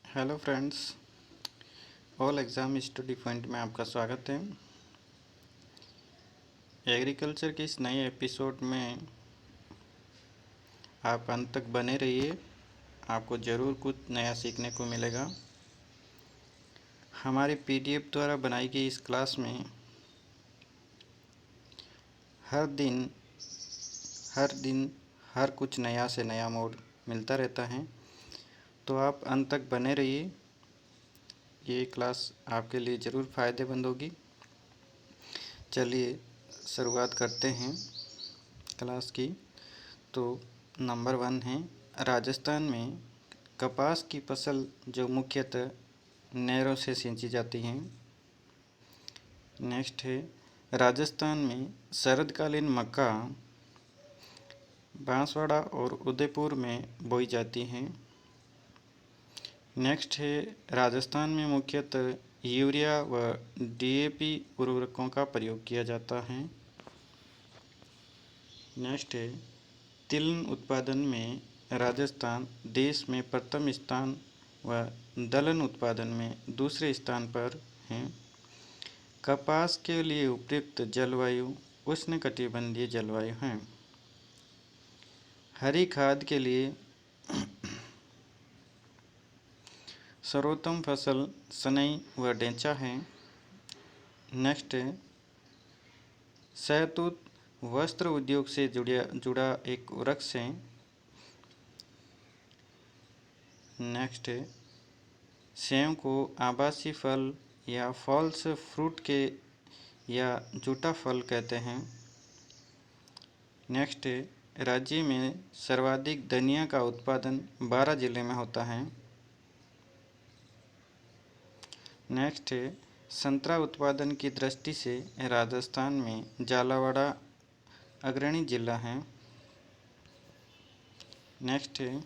Hello friends, all exam study point में आपका स्वागत है। एग्रीकल्चर के इस नए एपिसोड में आप अंत तक बने रहिए, आपको ज़रूर कुछ नया सीखने को मिलेगा। हमारी पीडीएफ द्वारा बनाई गई इस क्लास में हर दिन हर कुछ नया से नया मोड मिलता रहता है, तो आप अंत तक बने रहिए। ये क्लास आपके लिए ज़रूर फ़ायदेमंद होगी। चलिए शुरुआत करते हैं क्लास की। तो नंबर 1 है, राजस्थान में कपास की फसल जो मुख्यतः नहरों से सिंची जाती हैं। नेक्स्ट है, राजस्थान में शरदकालीन मक्का बांसवाड़ा और उदयपुर में बोई जाती हैं। नेक्स्ट है, राजस्थान में मुख्यतः यूरिया व डीएपी उर्वरकों का प्रयोग किया जाता है। नेक्स्ट है, तिल उत्पादन में राजस्थान देश में प्रथम स्थान व दलहन उत्पादन में दूसरे स्थान पर है। कपास के लिए उपयुक्त जलवायु उष्णकटिबंधीय जलवायु है। हरी खाद के लिए सर्वोत्तम फसल सनई व डेंचा है। नेक्स्ट है, शहतूत वस्त्र उद्योग से जुड़ा एक वृक्ष है। नेक्स्ट है, सेब को आभासी फल या फॉल्स फ्रूट के या जूटा फल कहते हैं। नेक्स्ट है, राज्य में सर्वाधिक धनिया का उत्पादन 12 जिले में होता है। नेक्स्ट है, संतरा उत्पादन की दृष्टि से राजस्थान में झालावाड़ अग्रणी जिला है। नेक्स्ट है,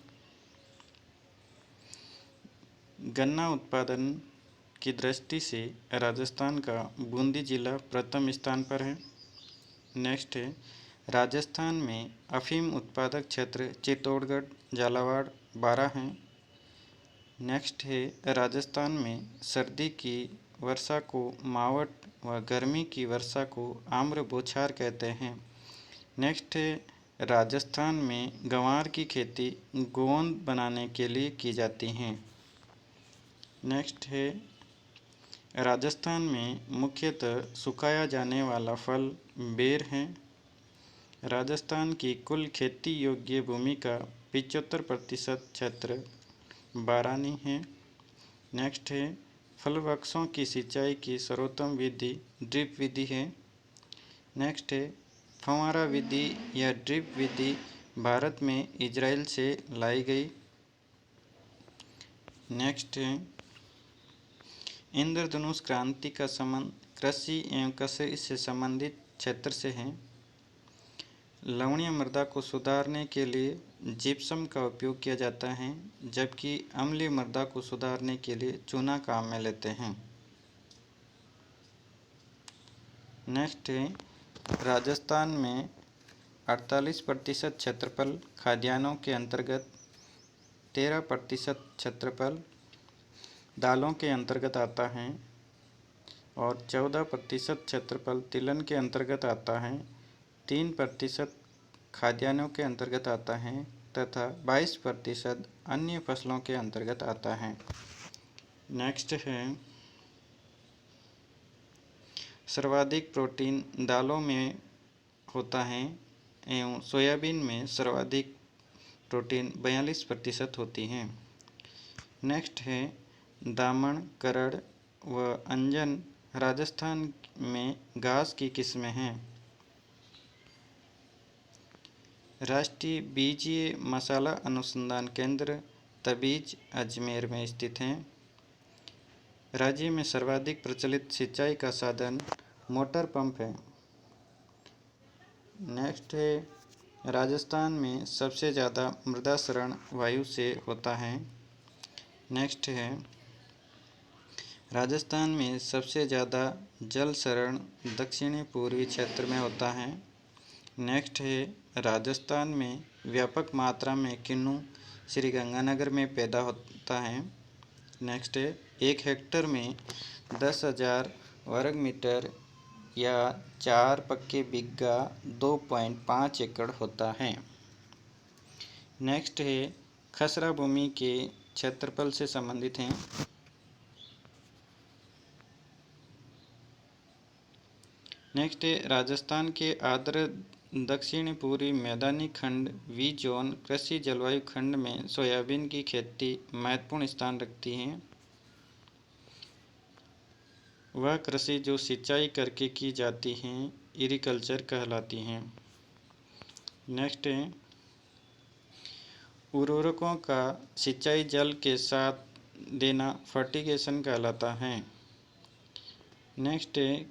गन्ना उत्पादन की दृष्टि से राजस्थान का बूंदी जिला प्रथम स्थान पर है। नेक्स्ट है, राजस्थान में अफीम उत्पादक क्षेत्र चित्तौड़गढ़, झालावाड़, बारां हैं। नेक्स्ट है, राजस्थान में सर्दी की वर्षा को मावट व गर्मी की वर्षा को आम्र बौछार कहते हैं। नेक्स्ट है, राजस्थान में ग्वार की खेती गोंद बनाने के लिए की जाती हैं। नेक्स्ट है, राजस्थान में मुख्यतः सुखाया जाने वाला फल बेर है। राजस्थान की कुल खेती योग्य भूमि का 75% क्षेत्र बारानी है। नेक्स्ट है, फल वृक्षों की सिंचाई की सर्वोत्तम विधि ड्रिप विधि है। नेक्स्ट है, फव्वारा विधि या ड्रिप विधि भारत में इजराइल से लाई गई। नेक्स्ट है, इंद्रधनुष क्रांति का संबंध कृषि एवं कृषि से संबंधित क्षेत्र से है। लवणीय मृदा को सुधारने के लिए जिप्सम का उपयोग किया जाता है, जबकि अम्लीय मृदा को सुधारने के लिए चूना काम में लेते हैं। नेक्स्ट है, राजस्थान में 48% क्षेत्रफल खाद्यान्नों के अंतर्गत, 13% क्षेत्रफल दालों के अंतर्गत आता है और 14% क्षेत्रफल तिलहन के अंतर्गत आता है, 3% खाद्यान्नों के अंतर्गत आता है तथा 22% अन्य फसलों के अंतर्गत आता है। नेक्स्ट है, सर्वाधिक प्रोटीन दालों में होता है एवं सोयाबीन में सर्वाधिक प्रोटीन 42% होती हैं। नेक्स्ट है, दामन, करड़ व अंजन राजस्थान में घास की किस्में हैं। राष्ट्रीय बीजीय मसाला अनुसंधान केंद्र तबीज अजमेर में स्थित हैं। राज्य में सर्वाधिक प्रचलित सिंचाई का साधन मोटर पंप है। नेक्स्ट है, राजस्थान में सबसे ज़्यादा मृदा क्षरण वायु से होता है। नेक्स्ट है, राजस्थान में सबसे ज़्यादा जल क्षरण दक्षिणी पूर्वी क्षेत्र में होता है। नेक्स्ट है, राजस्थान में व्यापक मात्रा में किन्नू श्रीगंगानगर में पैदा होता है। नेक्स्ट है 1 हेक्टर में 10,000 वर्ग मीटर या 4 पक्के बिग्गा 2.5 एकड़ होता है। नेक्स्ट है खसरा भूमि के क्षेत्रफल से संबंधित हैं। नेक्स्ट है राजस्थान के आर्द्र दक्षिण पूर्वी मैदानी खंड वी जोन कृषि जलवायु खंड में सोयाबीन की खेती महत्वपूर्ण स्थान रखती है। वह कृषि जो सिंचाई करके की जाती हैं एग्रीकल्चर कहलाती हैं। नेक्स्ट है उर्वरकों का सिंचाई जल के साथ देना फर्टिगेशन कहलाता है। नेक्स्ट है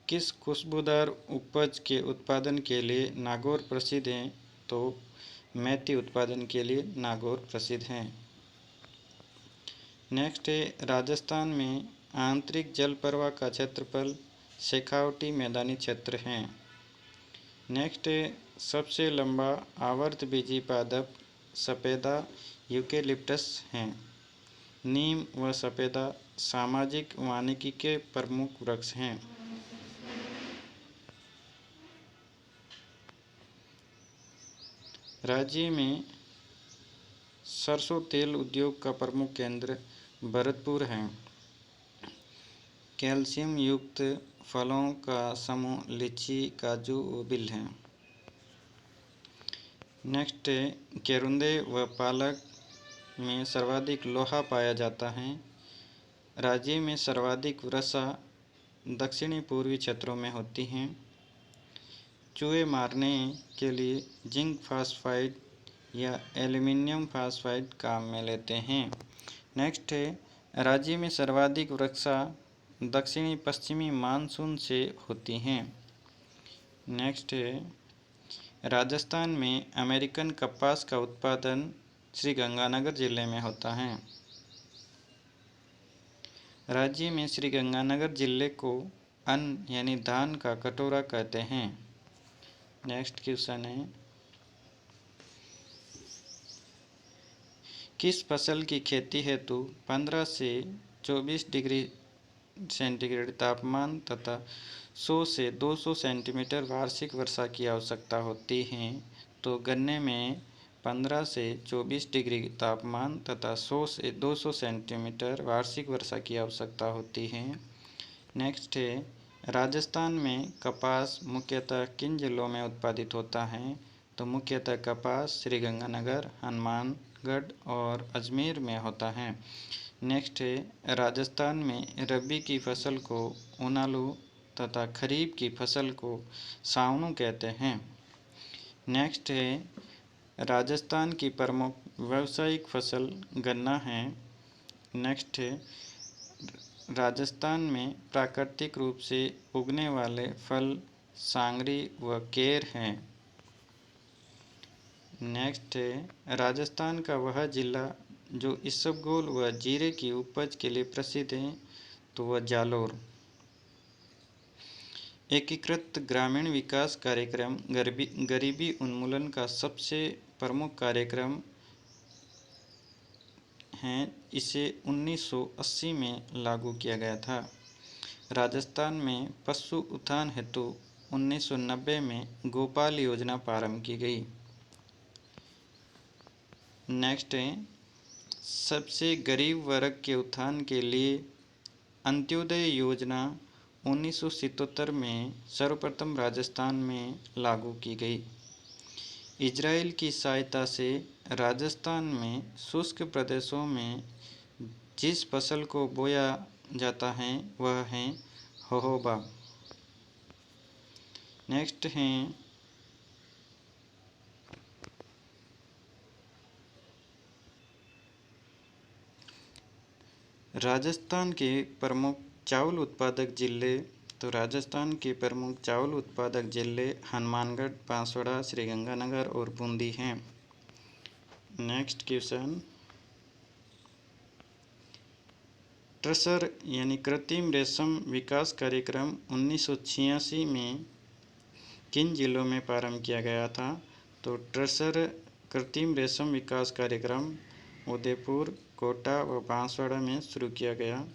किस खुशबूदार उपज के उत्पादन के लिए नागौर प्रसिद्ध है? तो मेथी उत्पादन के लिए नागौर प्रसिद्ध है। नेक्स्ट है राजस्थान में आंतरिक जल प्रवाह का क्षेत्रफल शेखावटी मैदानी क्षेत्र है। नेक्स्ट है सबसे लंबा आवर्तबीजी पादप सफेदा यूकेलिप्टस है। नीम व सफेदा सामाजिक वानिकी के प्रमुख वृक्ष हैं। राज्य में सरसों तेल उद्योग का प्रमुख केंद्र भरतपुर है। कैल्शियम युक्त फलों का समूह लीची, काजू व बिल है। नेक्स्ट केरुंदे व पालक में सर्वाधिक लोहा पाया जाता है। राज्य में सर्वाधिक वर्षा दक्षिणी पूर्वी क्षेत्रों में होती हैं। चूहे मारने के लिए जिंक फास्फाइड या एल्युमिनियम फास्फाइड काम में लेते हैं। नेक्स्ट है राज्य में सर्वाधिक वर्षा दक्षिणी पश्चिमी मानसून से होती हैं। नेक्स्ट है राजस्थान में अमेरिकन कपास का उत्पादन श्री गंगानगर जिले में होता है। राज्य में श्री गंगानगर जिले को अन्न यानी धान का कटोरा कहते हैं। नेक्स्ट क्वेश्चन है किस फसल की खेती हेतु 15 से 24 डिग्री सेंटीग्रेड तापमान तथा 100 से 200 सेंटीमीटर वार्षिक वर्षा की आवश्यकता होती है? तो गन्ने में 15 से 24 डिग्री तापमान तथा 100 से 200 सेंटीमीटर वार्षिक वर्षा की आवश्यकता होती है। नेक्स्ट है राजस्थान में कपास मुख्यतः किन जिलों में उत्पादित होता है? तो मुख्यतः कपास श्रीगंगानगर, हनुमानगढ़ और अजमेर में होता है। नेक्स्ट है राजस्थान में रबी की फसल को उनालू तथा खरीफ की फसल को सावणु कहते हैं। नेक्स्ट है राजस्थान की प्रमुख व्यावसायिक फसल गन्ना है। नेक्स्ट है राजस्थान में प्राकृतिक रूप से उगने वाले फल सांगरी व केर हैं। नेक्स्ट है राजस्थान का वह जिला जो इसबगोल व जीरे की उपज के लिए प्रसिद्ध है, तो वह जालोर। एकीकृत ग्रामीण विकास कार्यक्रम गरीबी उन्मूलन का सबसे प्रमुख कार्यक्रम है। इसे 1980 में लागू किया गया था। राजस्थान में पशु उत्थान हेतु 1990 में गोपाल योजना प्रारंभ की गई। नेक्स्ट है सबसे गरीब वर्ग के उत्थान के लिए अंत्योदय योजना 1977 में सर्वप्रथम राजस्थान में लागू की गई। इजराइल की सहायता से राजस्थान में शुष्क प्रदेशों में जिस फसल को बोया जाता है वह है होहोबा। नेक्स्ट है राजस्थान के प्रमुख चावल उत्पादक जिले। तो राजस्थान के प्रमुख चावल उत्पादक जिले हनुमानगढ़, बांसवाड़ा, श्रीगंगानगर और बूंदी हैं। नेक्स्ट क्वेश्चन ट्रसर यानी कृत्रिम रेशम विकास कार्यक्रम 1986 में किन जिलों में प्रारंभ किया गया था? तो ट्रसर कृत्रिम रेशम विकास कार्यक्रम उदयपुर, कोटा व बांसवाड़ा में शुरू किया गया।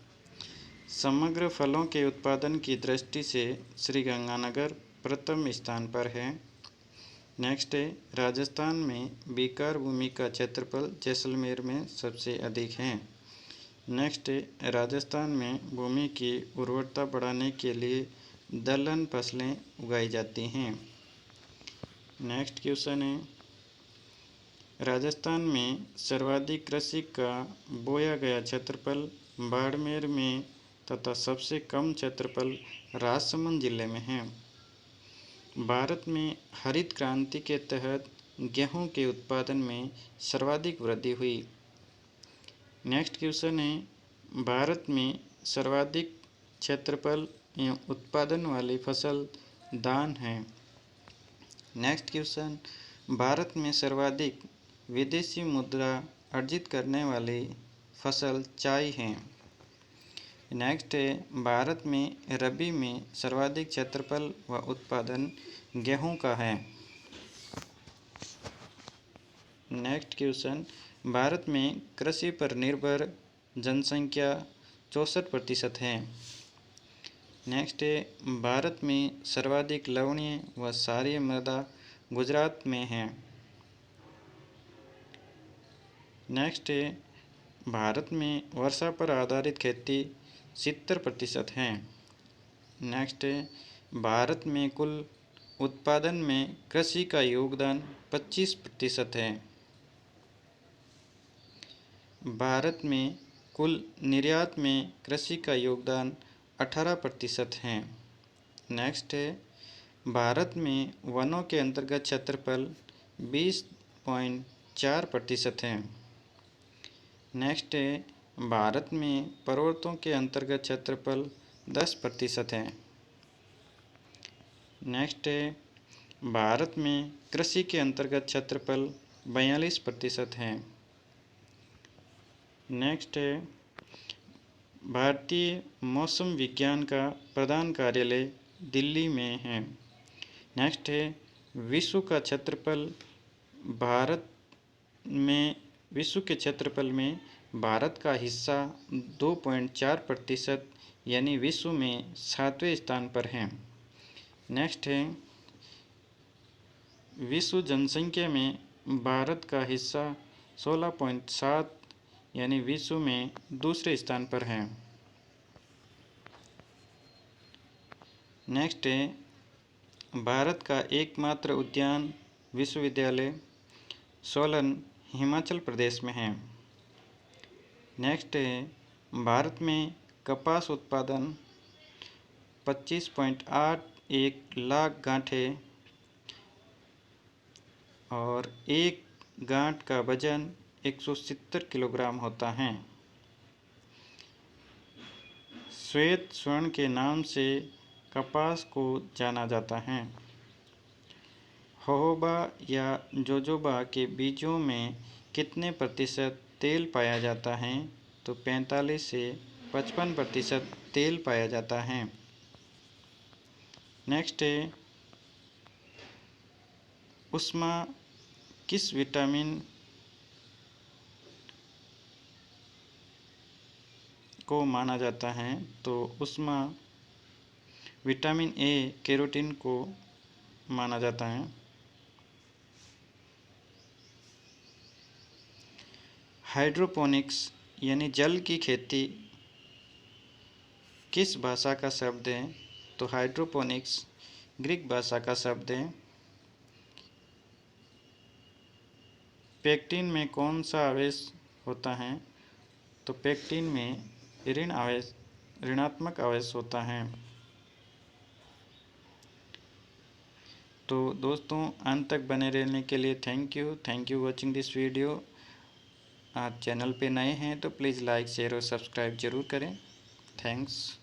समग्र फलों के उत्पादन की दृष्टि से श्रीगंगानगर प्रथम स्थान पर है। नेक्स्ट है, राजस्थान में बीकार भूमि का क्षेत्रफल जैसलमेर में सबसे अधिक है। नेक्स्ट है, राजस्थान में भूमि की उर्वरता बढ़ाने के लिए दलहन फसलें उगाई जाती हैं। नेक्स्ट क्वेश्चन है, राजस्थान में सर्वाधिक कृषि का बोया गया क्षेत्रफल बाड़मेर में तथा सबसे कम क्षेत्रफल राजसमंद जिले में है। भारत में हरित क्रांति के तहत गेहूं के उत्पादन में सर्वाधिक वृद्धि हुई। नेक्स्ट क्वेश्चन है, भारत में सर्वाधिक क्षेत्रफल एवं उत्पादन वाली फसल धान है। नेक्स्ट क्वेश्चन, भारत में सर्वाधिक विदेशी मुद्रा अर्जित करने वाली फसल चाय है। नेक्स्ट है, भारत में रबी में सर्वाधिक क्षेत्रफल व उत्पादन गेहूं का है। नेक्स्ट क्वेश्चन, भारत में कृषि पर निर्भर जनसंख्या 64% है। नेक्स्ट है, भारत में सर्वाधिक लवणीय व क्षारीय मृदा गुजरात में है। नेक्स्ट है, भारत में वर्षा पर आधारित खेती 70% है। नेक्स्ट है, भारत में कुल उत्पादन में कृषि का योगदान 25% है। भारत में कुल निर्यात में कृषि का योगदान 18% है। नेक्स्ट है, भारत में वनों के अंतर्गत क्षेत्रफल 20.4% है। नेक्स्ट है, भारत में पर्वतों के अंतर्गत क्षेत्रफल 10% है। नेक्स्ट है, भारत में कृषि के अंतर्गत क्षेत्रफल 42% है। नेक्स्ट है, भारतीय मौसम विज्ञान का प्रधान कार्यालय दिल्ली में है। नेक्स्ट है, विश्व के क्षेत्रफल में भारत का हिस्सा 2.4% यानी विश्व में 7वें स्थान पर है। नेक्स्ट है, विश्व जनसंख्या में भारत का हिस्सा 16.7 यानी विश्व में दूसरे स्थान पर है। नेक्स्ट है, भारत का एकमात्र उद्यान विश्वविद्यालय सोलन हिमाचल प्रदेश में है। नेक्स्ट है, भारत में कपास उत्पादन 25.81 लाख गांठें और एक गांठ का वजन 170 किलोग्राम होता है। श्वेत स्वर्ण के नाम से कपास को जाना जाता है। होहोबा या जोजोबा के बीजों में कितने प्रतिशत तेल पाया जाता है? तो 45 से 55% तेल पाया जाता है। नेक्स्ट है, उष्मा किस विटामिन को माना जाता है? तो उष्मा विटामिन ए कैरोटीन को माना जाता है। हाइड्रोपोनिक्स यानी जल की खेती किस भाषा का शब्द है? तो हाइड्रोपोनिक्स ग्रीक भाषा का शब्द है। पेक्टिन में कौन सा आवेश होता है? तो पेक्टिन में ऋणात्मक आवेश होता है। तो दोस्तों, अंत तक बने रहने के लिए thank you watching this video. आप चैनल पे नए हैं तो प्लीज़ लाइक शेयर और सब्सक्राइब ज़रूर करें। थैंक्स।